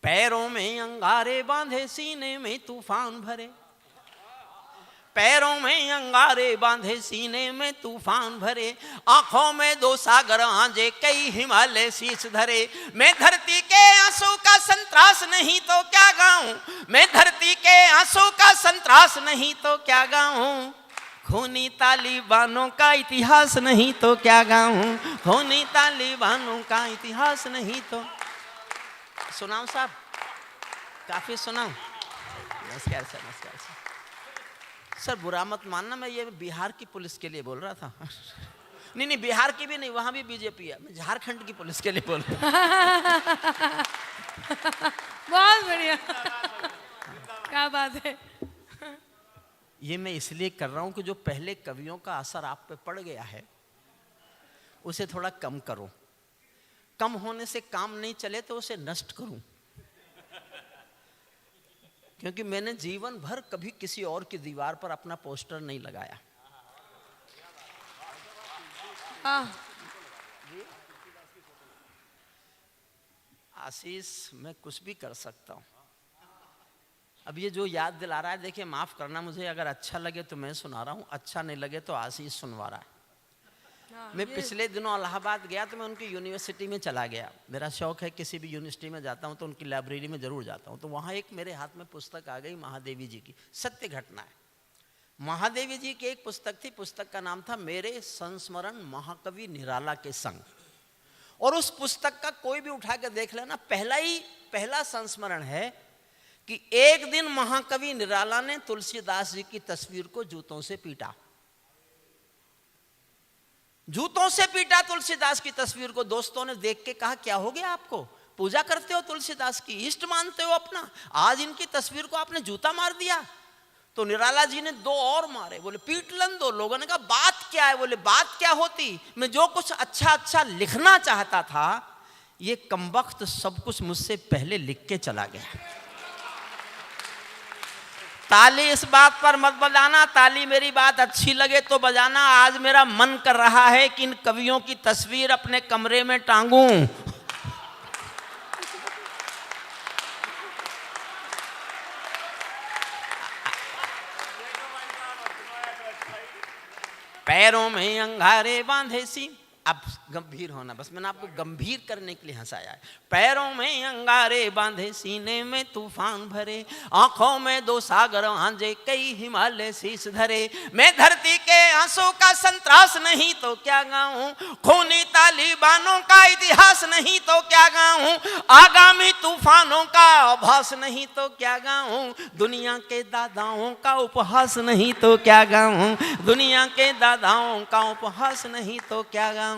पैरों में अंगारे बांधे सीने में तूफान भरे, पैरों में अंगारे बांधे सीने में तूफान भरे, आंखों में दो सागर आंजे कई हिमालय शीश धरे। मैं धरती के आंसू का संतरास नहीं तो क्या गाऊं, मैं धरती के आंसू का संतरास नहीं तो क्या गाऊं, खूनी तालिबानों का इतिहास नहीं तो क्या गाऊं, खूनी तालिबानों का इतिहास नहीं तो। सुनाऊं साहब, काफी सुनाऊं? नमस्कार सर, नमस्कार सर। सर बुरा मत मानना, मैं ये बिहार की पुलिस के लिए बोल रहा था। नहीं नहीं, बिहार की भी नहीं, वहां भी बीजेपी है, मैं झारखंड की पुलिस के लिए बोल रहा हूँ। बहुत बढ़िया, क्या बात है। ये मैं इसलिए कर रहा हूं कि जो पहले कवियों का असर आप पे पड़ गया है उसे थोड़ा कम करो। कम होने से काम नहीं चले तो उसे नष्ट करूं, क्योंकि मैंने जीवन भर कभी किसी और की दीवार पर अपना पोस्टर नहीं लगाया। आशीष, मैं कुछ भी कर सकता हूं। अब ये जो याद दिला रहा है, देखिए माफ करना मुझे, अगर अच्छा लगे तो मैं सुना रहा हूं, अच्छा नहीं लगे तो आशीष सुनवा रहा है। मैं पिछले दिनों इलाहाबाद गया तो मैं उनकी यूनिवर्सिटी में चला गया। मेरा शौक है, किसी भी यूनिवर्सिटी में जाता हूं तो उनकी लाइब्रेरी में जरूर जाता हूं। तो वहां एक मेरे हाथ में पुस्तक आ गई, महादेवी जी की, सत्य घटना है। महादेवी जी की एक पुस्तक थी, पुस्तक का नाम था मेरे संस्मरण महाकवि निराला के संग। और उस पुस्तक का कोई भी उठा के देख लेना, पहला संस्मरण है कि एक दिन महाकवि निराला ने तुलसीदास जी की तस्वीर को जूतों से पीटा, जूतों से पीटा तुलसीदास की तस्वीर को। दोस्तों ने देख के कहा, क्या हो गया आपको, पूजा करते हो तुलसीदास की, इष्ट मानते हो अपना, आज इनकी तस्वीर को आपने जूता मार दिया। तो निराला जी ने दो और मारे, बोले पीट लन दो। लोगों ने कहा बात क्या है, बोले बात क्या होती, मैं जो कुछ अच्छा अच्छा लिखना चाहता था ये कमबख्त सब कुछ मुझसे पहले लिख के चला गया। ताली इस बात पर मत बजाना, ताली मेरी बात अच्छी लगे तो बजाना। आज मेरा मन कर रहा है कि इन कवियों की तस्वीर अपने कमरे में टांगूं। पैरों में अंगारे बांधे सी, अब गंभीर होना, बस मैंने आपको गंभीर करने के लिए हंसाया है। पैरों में अंगारे बांधे सीने में तूफान भरे, आंखों में दो सागर आंजे कई हिमालय शीश धरे। मैं धरती के आंसू का संतरास नहीं तो क्या गाऊं, खूनी तालिबानों का इतिहास नहीं तो क्या गाऊं, आगामी तूफानों का आभास नहीं तो क्या गाऊं, दुनिया के दादाओं का उपहास नहीं तो क्या गाऊं, दुनिया के दादाओं का उपहास नहीं तो क्या गाऊं।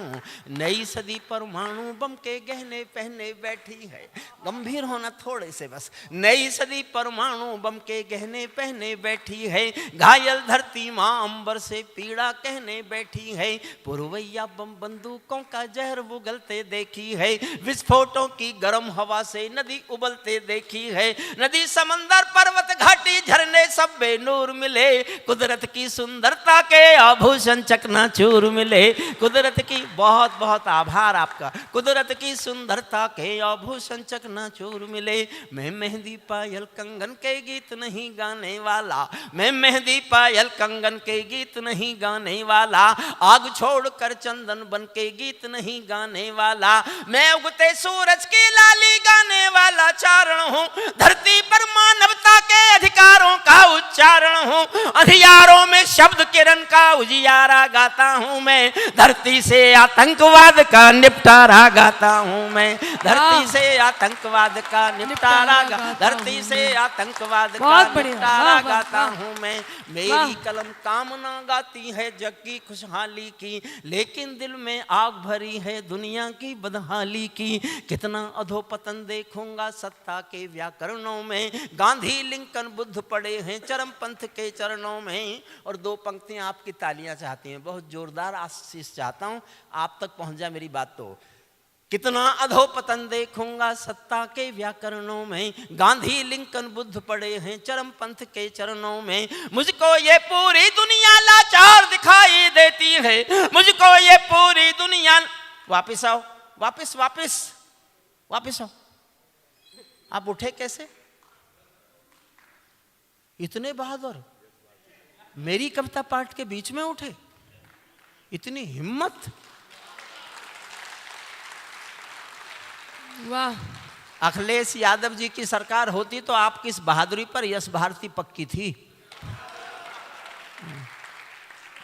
नई सदी परमाणु बम के गहने पहने बैठी है, गंभीर होना थोड़े से बस। नई सदी परमाणु बम के गहने पहने बैठी है, घायल धरती मां अंबर से पीड़ा कहने बैठी है। पुरवैया बम बंदूकों का जहर उगलते देखी है, विस्फोटों की गर्म हवा से नदी उबलते देखी है। नदी समंदर पर्वत घाटी झरने सब बेनूर मिले, कुदरत की सुंदरता के आभूषण चकनाचूर मिले। कुदरत की, बहुत बहुत आभार आपका, कुदरत की सुंदरता के आभूषण चकनाचूर मिले। मैं मेहंदी पायल कंगन के गीत नहीं गाने वाला, मैं मेहंदी पायल कंगन के गीत नहीं गाने वाला, आग छोड़कर चंदन बन के गीत नहीं गाने वाला। मैं उगते सूरज की लाली गाने वाला चारण हूँ, धरती पर मानवता के अधिकारों का उच्चारण हूँ, अंधियारों में शब्द किरण का उजियारा गाता हूँ मैं, धरती से आतंकवाद का निपटारा गाता हूँ मैं, धरती से आतंकवाद का निपटारा, धरती से आतंकवाद का निपटारा गाता हूँ मैं। मेरी कलम कामना गाती है जग की खुशहाली की, लेकिन दिल में आग भरी है दुनिया की बदहाली की। कितना अधोपतन देखूंगा सत्ता के व्याकरणों में, गांधी लिंकन बुद्ध पड़े हैं चरमपंथ के चरणों में। और दो पंक्तियां आपकी तालियां चाहती हैं, बहुत जोरदार आशीष चाहता हूं, आप तक पहुंच जाए मेरी बात। तो कितना अधोपतन देखूंगा सत्ता के व्याकरणों में, गांधी लिंकन बुद्ध पड़े हैं चरमपंथ के चरणों में। मुझको ये पूरी दुनिया लाचार दिखाई देती है, मुझको ये पूरी दुनिया, वापिस आओ, वापिस वापिस वापिस आओ, आप उठे कैसे? इतने बहादुर, मेरी कविता पाठ के बीच में उठे, इतनी हिम्मत। वाह। अखिलेश यादव जी की सरकार होती तो आपकी इस बहादुरी पर यश भारती पक्की थी।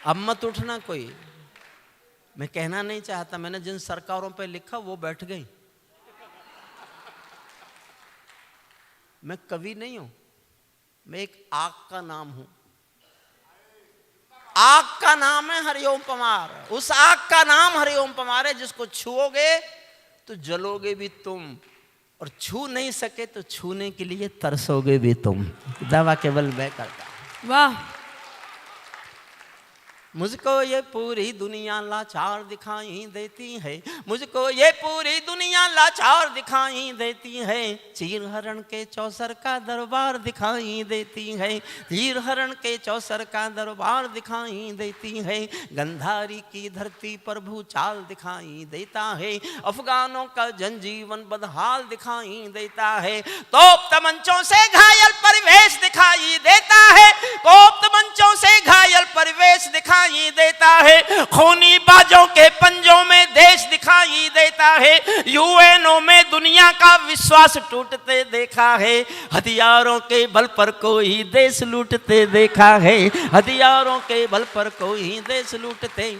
अब मत उठना कोई। मैं कहना नहीं चाहता, मैंने जिन सरकारों पे लिखा वो बैठ गई। मैं कवि नहीं हूं, मैं एक आग का नाम हूं। आग का नाम है हरिओम पमार। उस आग का नाम हरिओम पमार है जिसको छुओगे तो जलोगे भी तुम, और छू नहीं सके तो छूने के लिए तरसोगे भी तुम। दावा केवल मैं करता हूं। वाह। मुझको ये पूरी दुनिया लाचार दिखाई देती है, मुझको ये पूरी दुनिया लाचार दिखाई देती है। चीर हरण के चौसर का दरबार दिखाई देती है, चीर हरण के चौसर का दरबार दिखाई देती है। गंधारी की धरती पर भूचाल दिखाई देता है, अफगानों का जनजीवन बदहाल दिखाई देता है। तोप तमंचों से घायल परिवेश दिखाई देता है, तोप तमंचों से घायल परिवेश दिखाई देता है। खूनी बाजों के पंजों में देश दिखाई देता है। यूएनओ में दुनिया का विश्वास टूटते देखा है, हथियारों के बल पर कोई देश लूटते देखा है, हथियारों के बल पर कोई देश लूटते।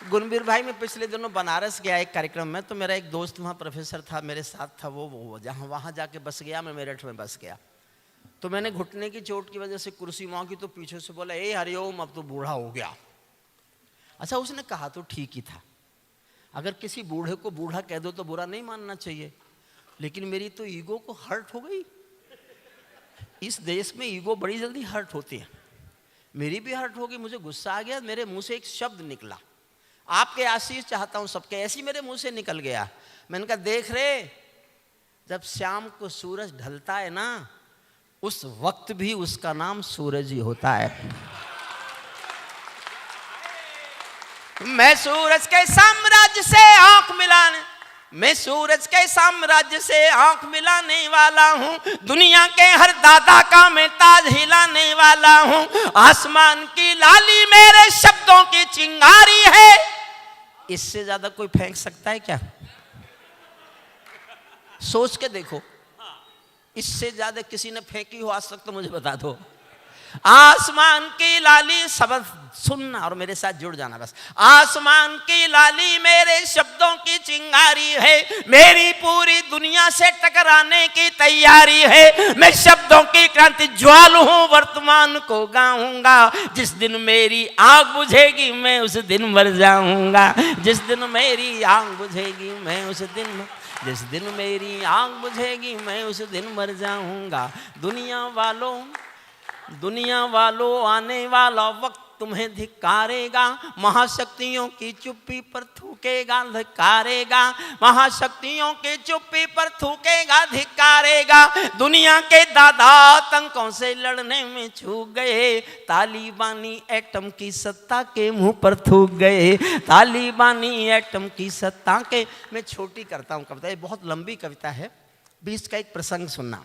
गुणवीर भाई, मैं पिछले दिनों बनारस गया एक कार्यक्रम में, तो मेरा एक दोस्त वहाँ प्रोफेसर था, मेरे साथ था। वो जहाँ वहाँ जाके बस गया, मैं मेरठ में बस गया। तो मैंने घुटने की चोट की वजह से कुर्सी वहाँ की, तो पीछे से बोला, ए हरिओम अब तो बूढ़ा हो गया। अच्छा, उसने कहा तो ठीक ही था। अगर किसी बूढ़े को बूढ़ा कह दो तो बुरा नहीं मानना चाहिए, लेकिन मेरी तो ईगो को हर्ट हो गई। इस देश में ईगो बड़ी जल्दी हर्ट होती है, मेरी भी हर्ट होगी। मुझे गुस्सा आ गया, मेरे मुंह से एक शब्द निकला, आपके आशीष चाहता हूं सबके, ऐसी मेरे मुंह से निकल गया। मैंने कहा, देख रहे, जब शाम को सूरज ढलता है ना, उस वक्त भी उसका नाम सूरज ही होता है। मैं सूरज के साम्राज्य से आंख मिलाने, मैं सूरज के साम्राज्य से आंख मिलाने वाला हूँ। दुनिया के हर दादा का मैं ताज हिलाने वाला हूँ। आसमान की लाली मेरे शब्दों की चिंगारी है। इससे ज्यादा कोई फेंक सकता है क्या? सोच के देखो, इससे ज्यादा किसी ने फेंकी हो आज तक तो मुझे बता दो। आसमान की लाली, शब्द सुनना और मेरे साथ जुड़ जाना बस। आसमान की लाली मेरे शब्दों की चिंगारी है, मेरी पूरी दुनिया से टकराने की तैयारी है। मैं शब्दों की क्रांति ज्वाल हूँ, वर्तमान को गाऊंगा। जिस दिन मेरी आग बुझेगी मैं उस दिन मर जाऊंगा। जिस दिन मेरी आग बुझेगी मैं उस दिन, जिस दिन मेरी आग बुझेगी मैं उस दिन मर जाऊंगा। दुनिया वालों आने वाला वक्त तुम्हें धिक्कारेगा। महाशक्तियों की चुप्पी पर थूकेगा, धिक्कारेगा। महाशक्तियों की चुप्पी पर थूकेगा, धिक्कारेगा। दुनिया के दादा आतंकों से लड़ने में चूक गए, तालिबानी एटम की सत्ता के मुंह पर थूक गए। तालिबानी एटम की सत्ता के। मैं छोटी करता हूँ कविता, ये बहुत लंबी कविता है, बीच का एक प्रसंग सुनना।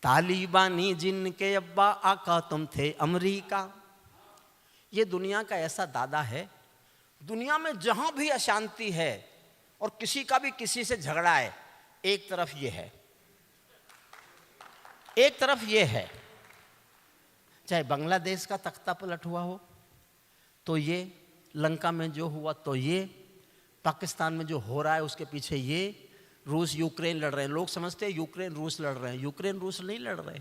तालिबानी जिनके अब्बा आका तुम थे अमेरिका। ये दुनिया का ऐसा दादा है, दुनिया में जहां भी अशांति है और किसी का भी किसी से झगड़ा है, एक तरफ ये है, एक तरफ ये है। चाहे बांग्लादेश का तख्ता पलट हुआ हो तो ये, लंका में जो हुआ तो ये, पाकिस्तान में जो हो रहा है उसके पीछे ये, रूस यूक्रेन लड़ रहे हैं। लोग समझते हैं यूक्रेन रूस लड़ रहे हैं, यूक्रेन रूस नहीं लड़ रहे,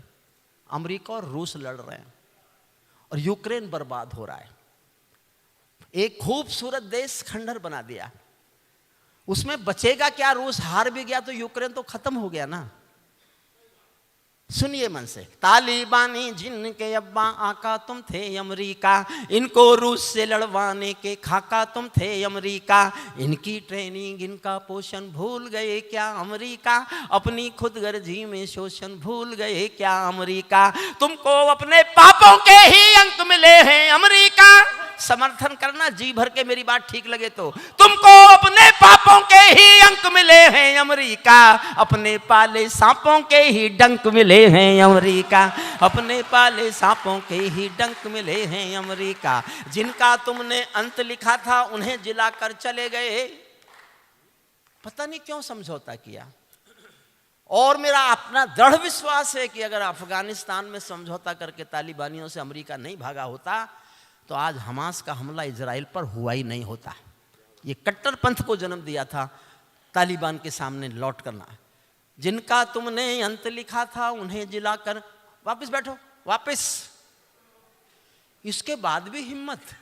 अमेरिका और रूस लड़ रहे हैं और यूक्रेन बर्बाद हो रहा है। एक खूबसूरत देश खंडहर बना दिया, उसमें बचेगा क्या? रूस हार भी गया तो यूक्रेन तो खत्म हो गया ना। सुनिए मन से। तालिबानी जिनके अब्बा आका तुम थे अमेरिका, इनको रूस से लड़वाने के खाका तुम थे अमेरिका। इनकी ट्रेनिंग इनका पोषण भूल गए क्या अमेरिका? अपनी खुदगर्जी में शोषण भूल गए क्या अमेरिका? तुमको अपने पापों के ही अंक मिले हैं अमेरिका। समर्थन करना जी भर के, मेरी बात ठीक लगे तो। तुमको अपने पापों के ही अंक मिले हैं अमेरिका, अपने पाले सांपों के ही डंक मिले हैं अमेरिका, अपने पाले सांपों के ही डंक मिले हैं अमेरिका। जिनका तुमने अंत लिखा था उन्हें जिलाकर चले गए। पता नहीं क्यों समझौता किया। और मेरा अपना दृढ़ विश्वास है कि अगर अफगानिस्तान में समझौता करके तालिबानियों से अमेरिका नहीं भागा होता तो आज हमास का हमला इजराइल पर हुआ ही नहीं होता। ये कट्टरपंथ को जन्म दिया था तालिबान के सामने लौट करना। जिनका तुमने अंत लिखा था उन्हें जिलाकर, वापस बैठो, वापस। इसके बाद भी हिम्मत।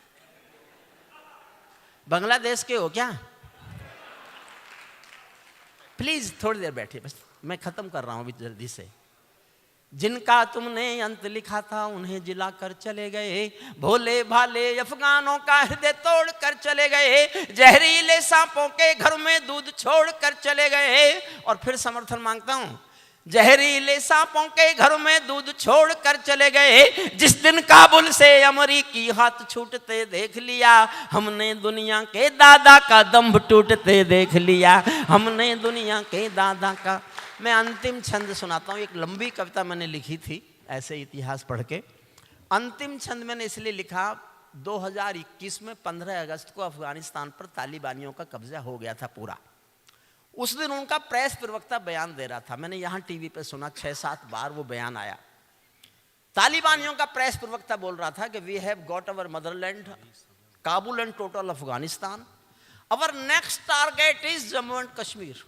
बांग्लादेश के हो क्या? प्लीज थोड़ी देर बैठिए, बस मैं खत्म कर रहा हूं अभी जल्दी से। जिनका तुमने अंत लिखा था उन्हें जिलाकर चले गए, भोले भाले अफगानों का हृदय तोड़ कर चले गए, जहरीले सांपों के घर में दूध छोड़ कर चले गए। और फिर समर्थन मांगता हूं, जहरीले सांपों के घर में दूध छोड़ कर चले गए। जिस दिन काबुल से अमरीकी हाथ छूटते देख लिया, हमने दुनिया के दादा का दम्भ टूटते देख लिया, हमने दुनिया के दादा का। मैं अंतिम छंद सुनाता हूँ। एक लंबी कविता मैंने लिखी थी ऐसे इतिहास पढ़ के। अंतिम छंद मैंने इसलिए लिखा, 2021 में 15 अगस्त को अफगानिस्तान पर तालिबानियों का कब्जा हो गया था पूरा। उस दिन उनका प्रेस प्रवक्ता बयान दे रहा था, मैंने यहाँ टीवी पे सुना, 6-7 बार वो बयान आया। तालिबानियों का प्रेस प्रवक्ता बोल रहा था कि we have got our motherland Kabul and total Afghanistan, our next target is Jammu and Kashmir,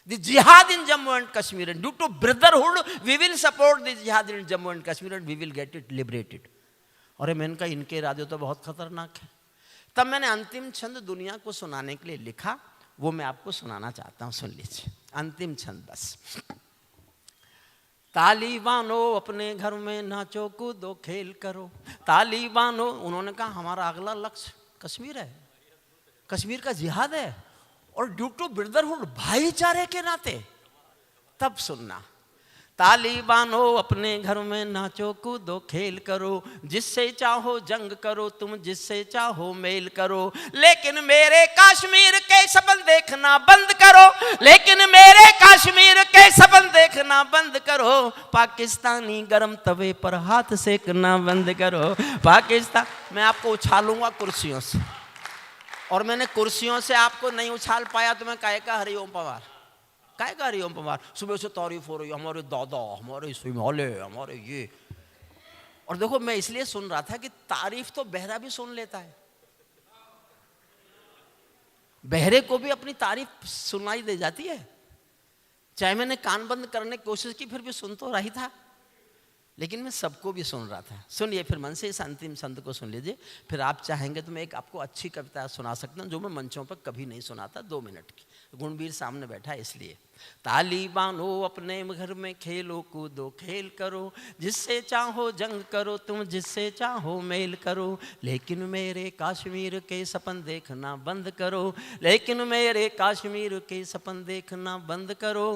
the jihad in Jammu and Kashmir, and due to brotherhood we will support the jihad in Jammu and Kashmir and we will get it liberated। और मैंने कहा इनके इरादे तो बहुत खतरनाक है। तब मैंने अंतिम छंद दुनिया को सुनाने के लिए लिखा, वो मैं आपको सुनाना चाहता हूं, सुन लीजिए। अंतिम छंद बस। तालिबानों अपने घर में नाचो कूदो खेल करो, तालिबानों, उन्होंने कहा हमारा अगला लक्ष्य कश्मीर है, कश्मीर का जिहाद है, और ड्यू टू ब्रदरहुड, भाईचारे के नाते। तब सुनना, तालिबानों अपने घर में नाचो कूदो खेल करो, जिससे चाहो जंग करो तुम, जिससे चाहो मेल करो, लेकिन मेरे कश्मीर के सपन देखना बंद करो, लेकिन मेरे कश्मीर के सपन देखना बंद करो, पाकिस्तानी गरम तवे पर हाथ सेकना बंद करो, पाकिस्तान। मैं आपको उछालूंगा कुर्सियों से, और मैंने कुर्सियों से आपको नहीं उछाल पाया तो मैं काहे का हरिओम पवार, काहे का हरिओम पवार। सुबह से तारीफ हो रही है, हमारे दादा, हमारे हिमालय, हमारे ये। और देखो मैं इसलिए सुन रहा था कि तारीफ तो बहरा भी सुन लेता है, बहरे को भी अपनी तारीफ सुनाई दे जाती है। चाहे मैंने कान बंद करने की कोशिश की फिर भी सुन तो रही था, लेकिन मैं सबको भी सुन रहा था। सुनिए फिर मन से इस अंतिम छंद को सुन लीजिए, फिर आप चाहेंगे तो मैं एक आपको अच्छी कविता सुना सकता हूँ जो मैं मंचों पर कभी नहीं सुनाता, 2 मिनट की। गुणवीर सामने बैठा है इसलिए। तालिबानों अपने घर में खेलो कूदो खेल करो, जिससे चाहो जंग करो तुम, जिससे चाहो मेल करो, लेकिन मेरे कश्मीर के सपन देखना बंद करो, लेकिन मेरे कश्मीर के सपन देखना बंद करो,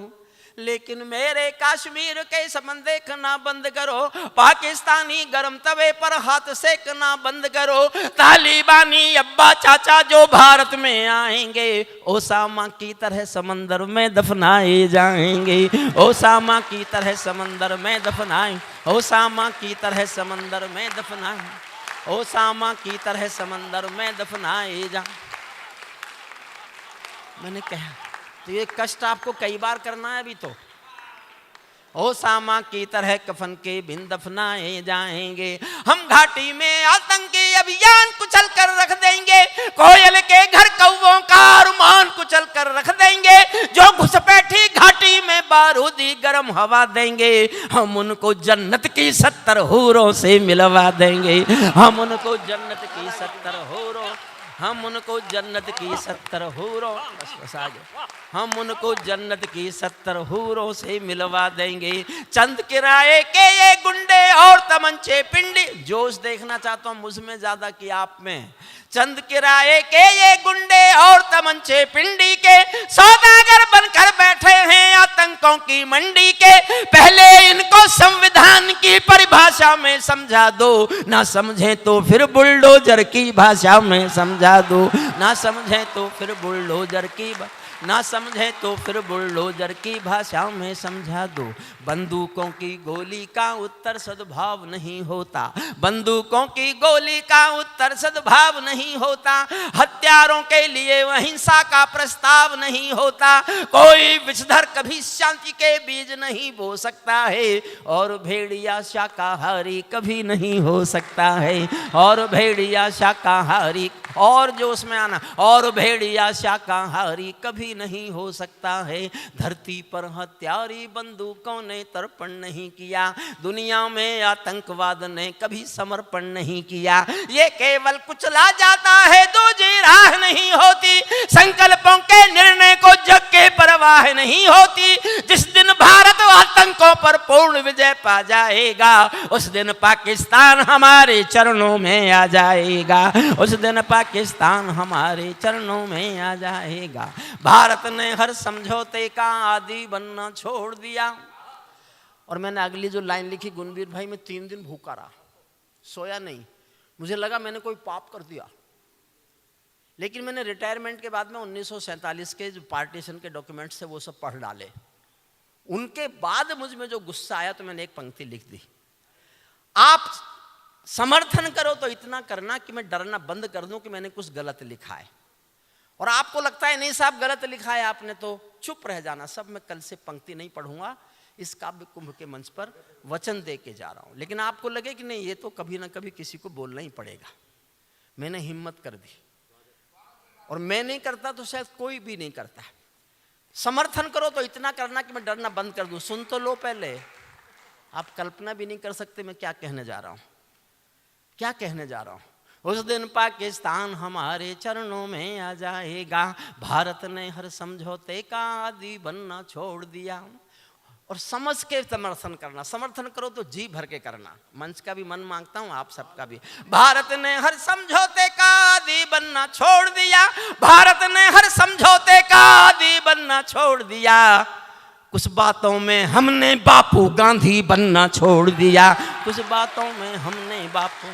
लेकिन मेरे कश्मीर के सपन देखना बंद करो, पाकिस्तानी गरम तवे पर हाथ सेकना बंद करो, तालिबानी अब्बा चाचा जो भारत में आएंगे ओसामा की तरह समंदर में दफनाए जाएंगे, ओसामा की तरह समंदर में दफनाए, ओसामा की तरह समंदर में दफनाए, ओसामा की तरह समंदर में दफनाए जा। मैंने कहा तो ये कष्ट आपको कई बार करना है अभी तो। ओसामा की तरह कफन के बिन दफनाए जाएंगे, हम घाटी में आतंकी अभियान कुचल कर रख देंगे, कोयल के घर कौवों का अरमान कुचल कर रख देंगे, जो घुसपैठी घाटी में बारूदी गर्म हवा देंगे, हम उनको जन्नत की 70 हूरों से मिलवा देंगे, हम उनको जन्नत की 70 हूरों, हम उनको जन्नत की 70 हूरों, बस आगे, हम उनको जन्नत की 70 हूरों से मिलवा देंगे, चंद किराए के ये गुंडे और तमंचे पिंडी, जोश देखना चाहता हूं मुझ में ज्यादा कि आप में, चंद किराए के ये गुंडे और तमंचे पिंडी के सौदागर बनकर बैठे हैं आतंक बंदूकों की मंडी के, पहले इनको संविधान की परिभाषा में समझा दो, ना समझे तो फिर बुलडोजर की भाषा में समझा दो, ना समझे तो फिर बुलडोजर की ना समझे तो फिर बुलडोजर की भाषा में समझा दो। बंदूकों की गोली का उत्तर सद्भाव नहीं होता, बंदूकों की गोली का उत्तर सद्भाव नहीं होता, हत्यारों के लिए अहिंसा का प्रस्ताव नहीं होता, कोई विषधर कभी शांति के बीज नहीं बो सकता है, और भेड़िया शाकाहारी कभी नहीं हो सकता है, और भेड़िया शाकाहारी, और जो उसमें आना, और भेड़िया शाकाहारी कभी नहीं हो सकता है। धरती पर हत्यारी बंदूकों ने तर्पण नहीं किया, दुनिया में आतंकवाद ने कभी समर्पण नहीं किया, ये केवल कुचला जाता है, दूसरी राह नहीं होती, संकल्पों के निर्णय को जग के परवाह नहीं होती। जिस दिन भारत आतंकों पर पूर्ण विजय पा जाएगा, उस दिन पाकिस्तान हमारे चरणों में आ जाएगा, उस दिन पाकिस्तान हमारे चरणों में आ जाएगा। भारत ने हर समझौते का आदी बनना छोड़ दिया। और मैंने अगली जो लाइन लिखी, गुणवीर भाई मैं 3 दिन भूखा रहा, सोया नहीं, मुझे लगा मैंने कोई पाप कर दिया, लेकिन मैंने रिटायरमेंट के बाद में 1947 के जो पार्टीशन के डॉक्यूमेंट्स थे वो सब पढ़ डाले। उनके बाद मुझ में जो गुस्सा आया तो मैंने एक पंक्ति लिख दी, आप समर्थन करो तो इतना करना कि मैं डरना बंद कर दूं कि मैंने कुछ गलत लिखा है, और आपको लगता है नहीं साहब गलत लिखा है आपने तो चुप रह जाना। सब मैं कल से पंक्ति नहीं पढ़ूंगा, इस काव्य कुंभ के मंच पर वचन दे के जा रहा हूं, लेकिन आपको लगे कि नहीं ये तो कभी ना कभी किसी को बोलना ही पड़ेगा। मैंने हिम्मत कर दी, और मैं नहीं करता तो शायद कोई भी नहीं करता। समर्थन करो तो इतना करना कि मैं डरना बंद कर दूं। सुन तो लो पहले, आप कल्पना भी नहीं कर सकते मैं क्या कहने जा रहा हूं, क्या कहने जा रहा हूं। उस दिन पाकिस्तान हमारे चरणों में आ जाएगा, भारत ने हर समझौते का आदी बनना छोड़ दिया। और समझ के समर्थन करना, समर्थन करो तो जी भर के करना। मंच का भी मन मांगता हूं, आप सबका भी। भारत ने हर समझौते का आदी बनना छोड़ दिया, भारत ने हर समझौते का आदी बनना छोड़ दिया, कुछ बातों में हमने बापू गांधी बनना छोड़ दिया, कुछ बातों में हमने बापू।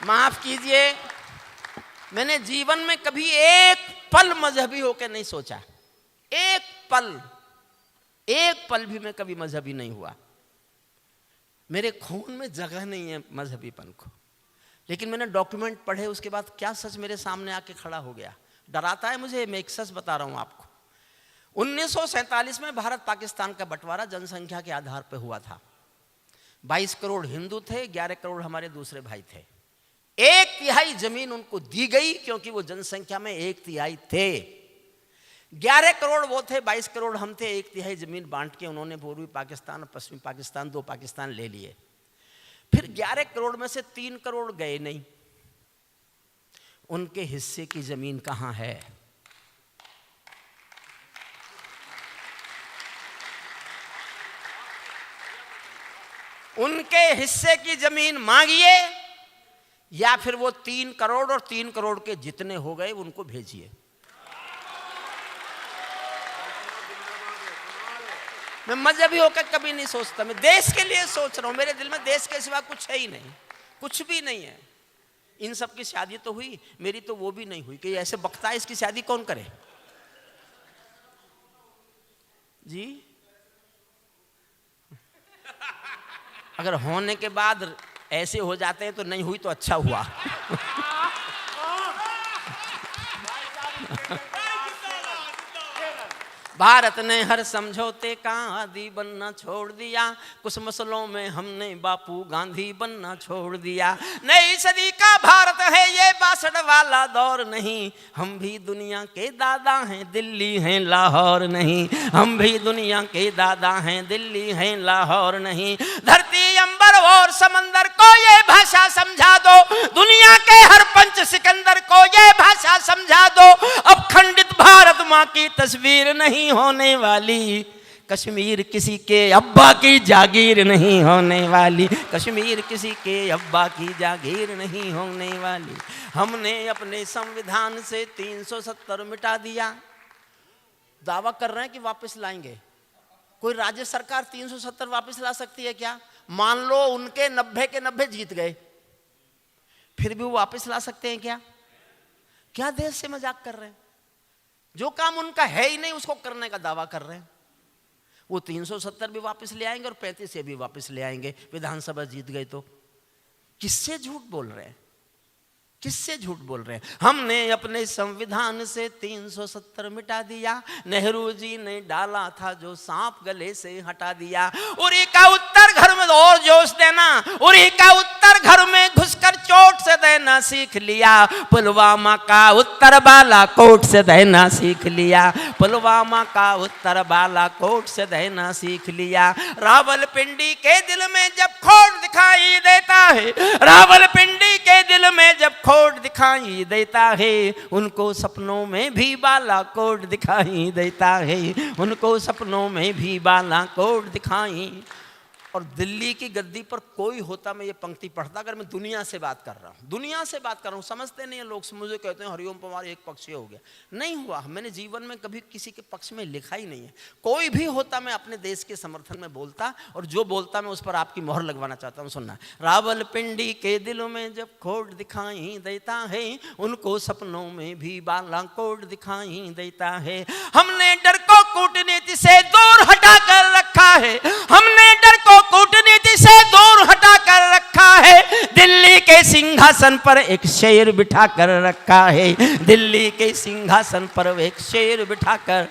माफ कीजिए, मैंने जीवन में कभी एक पल मजहबी होकर नहीं सोचा, एक पल भी मैं कभी मजहबी नहीं हुआ। मेरे खून में जगह नहीं है मजहबीपन को, लेकिन मैंने डॉक्यूमेंट पढ़े, उसके बाद क्या सच मेरे सामने आके खड़ा हो गया। डराता है मुझे, मैं एक सच बता रहा हूं आपको। 1947 में भारत पाकिस्तान का बंटवारा जनसंख्या के आधार पर हुआ था। 22 करोड़ हिंदू थे, 11 करोड़ हमारे दूसरे भाई थे। 1/3 जमीन उनको दी गई क्योंकि वो जनसंख्या में 1/3 थे। 11 करोड़ वो थे, 22 करोड़ हम थे। 1/3 जमीन बांट के उन्होंने पूर्वी पाकिस्तान और पश्चिमी पाकिस्तान, 2 पाकिस्तान ले लिए। फिर 11 करोड़ में से 3 करोड़ गए नहीं, उनके हिस्से की जमीन कहां है? उनके हिस्से की जमीन मांगिए, या फिर वो 3 करोड़ और 3 करोड़ के जितने हो गए उनको भेजिए। मैं मजहबी होकर कभी नहीं सोचता, मैं देश के लिए सोच रहा हूं। मेरे दिल में देश के सिवा कुछ है ही नहीं, कुछ भी नहीं है। इन सब की शादी तो हुई, मेरी तो वो भी नहीं हुई कि ऐसे बकता है, इसकी शादी कौन करे जी? अगर होने के बाद ऐसे हो जाते हैं तो नहीं हुई तो अच्छा हुआ। भारत ने हर समझौते का आदी बनना छोड़ दिया, कुछ मसलों में हमने बापू गांधी बनना छोड़ दिया। नई सदी का भारत है ये 62 वाला दौर नहीं, हम भी दुनिया के दादा हैं, दिल्ली हैं लाहौर नहीं। हम भी दुनिया के दादा हैं, दिल्ली हैं लाहौर नहीं। धरती अंबर और समंदर को ये भाषा समझा दो, दुनिया के हर पंच सिकंदर को ये भाषा समझा दो। अब खंडित भारत माँ की तस्वीर नहीं होने वाली, कश्मीर किसी के अब्बा की जागीर नहीं होने वाली, कश्मीर किसी के अब्बा की जागीर नहीं होने वाली। हमने अपने संविधान से 370 मिटा दिया। दावा कर रहे हैं कि वापस लाएंगे। कोई राज्य सरकार 370 वापस ला सकती है क्या? मान लो उनके 90 के 90 जीत गए, फिर भी वो वापस ला सकते हैं क्या? क्या देश से मजाक कर रहे हैं? जो काम उनका है ही नहीं उसको करने का दावा कर रहे हैं। वो 370 भी वापस ले आएंगे और 35 से भी वापस ले आएंगे, विधानसभा जीत गए तो। किससे झूठ बोल रहे हैं? किससे झूठ बोल रहे हैं? हमने अपने संविधान से 370 मिटा दिया। नेहरू जी ने डाला था जो सांप गले से हटा दिया। उरी का उत्तर घर में और जोश देना, उरी का उत्तर घर में घुसकर चोट से देना सीख लिया। पुलवामा का उत्तर बालाकोट से देना सीख लिया। पुलवामा का उत्तर बालाकोट से देना सीख लिया। रावलपिंडी के दिल में जब खोट दिखाई देता है, रावलपिंडी के दिल में जब खोट दिखाई देता है, उनको सपनों में भी बालाकोट दिखाई देता है, उनको सपनों में भी बालाकोट दिखाई। और दिल्ली की गद्दी पर कोई होता मैं ये पंक्ति पढ़ता, अगर मैं दुनिया से बात कर रहा हूँ, दुनिया से बात कर रहा हूँ। समझते नहीं है लोग, मुझे कहते हैं हरिओम पवार एक पक्षीय हो गया। नहीं हुआ, मैंने जीवन में कभी किसी के पक्ष में लिखा ही नहीं है। कोई भी होता मैं अपने देश के समर्थन में बोलता, और जो बोलता मैं उस पर आपकी मोहर लगवाना चाहता हूँ। सुनना, रावलपिंडी के दिलों में जब खोट दिखाई देता है, उनको सपनों में भी बालाकोट दिखाई देता है। हमने डर को कूटनीति से दूर हटा कर रखा है, हमने डर को कूटनीति से दूर हटा कर रखा है। दिल्ली के सिंहासन पर एक शेर बिठा कर रखा है, दिल्ली के सिंहासन पर एक शेर बिठा कर।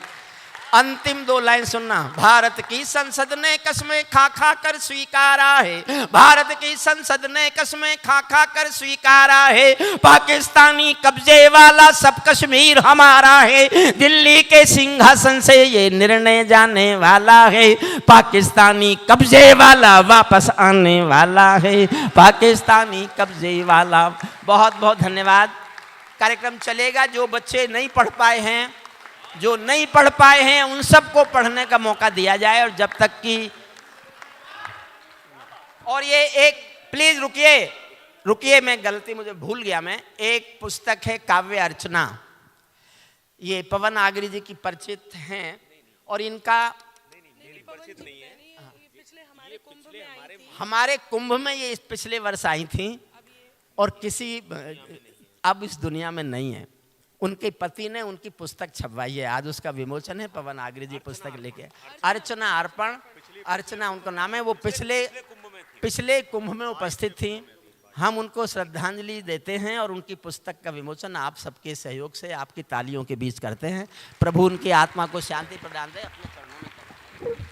अंतिम 2 लाइन सुनना। भारत की संसद ने कस्में खा खा कर स्वीकारा है, भारत की संसद ने कस्में खा खा कर स्वीकारा है। पाकिस्तानी कब्जे वाला सब कश्मीर हमारा है, दिल्ली के सिंहासन से ये निर्णय जाने वाला है। पाकिस्तानी कब्जे वाला वापस आने वाला है, पाकिस्तानी कब्जे वाला। बहुत बहुत धन्यवाद। कार्यक्रम चलेगा। जो बच्चे नहीं पढ़ पाए हैं, जो नहीं पढ़ पाए हैं, उन सबको पढ़ने का मौका दिया जाए। और जब तक कि, और ये एक, प्लीज रुकिए, मैं गलती, मुझे भूल गया मैं। एक पुस्तक है काव्य अर्चना, ये पवन आगरी जी की परिचित हैं, और इनका हमारे कुंभ में ये पिछले वर्ष आई थी, और किसी अब इस दुनिया में नहीं है। उनके पति ने उनकी पुस्तक छपवाई है, आज उसका विमोचन है। पवन आगरी जी पुस्तक लेके, अर्चना अर्पण, अर्चना उनका नाम है। वो पिछले कुंभ में उपस्थित थी। हम उनको श्रद्धांजलि देते हैं और उनकी पुस्तक का विमोचन आप सबके सहयोग से, आपकी तालियों के बीच करते हैं। प्रभु उनकी आत्मा को शांति प्रदान दे। अपने चरणों में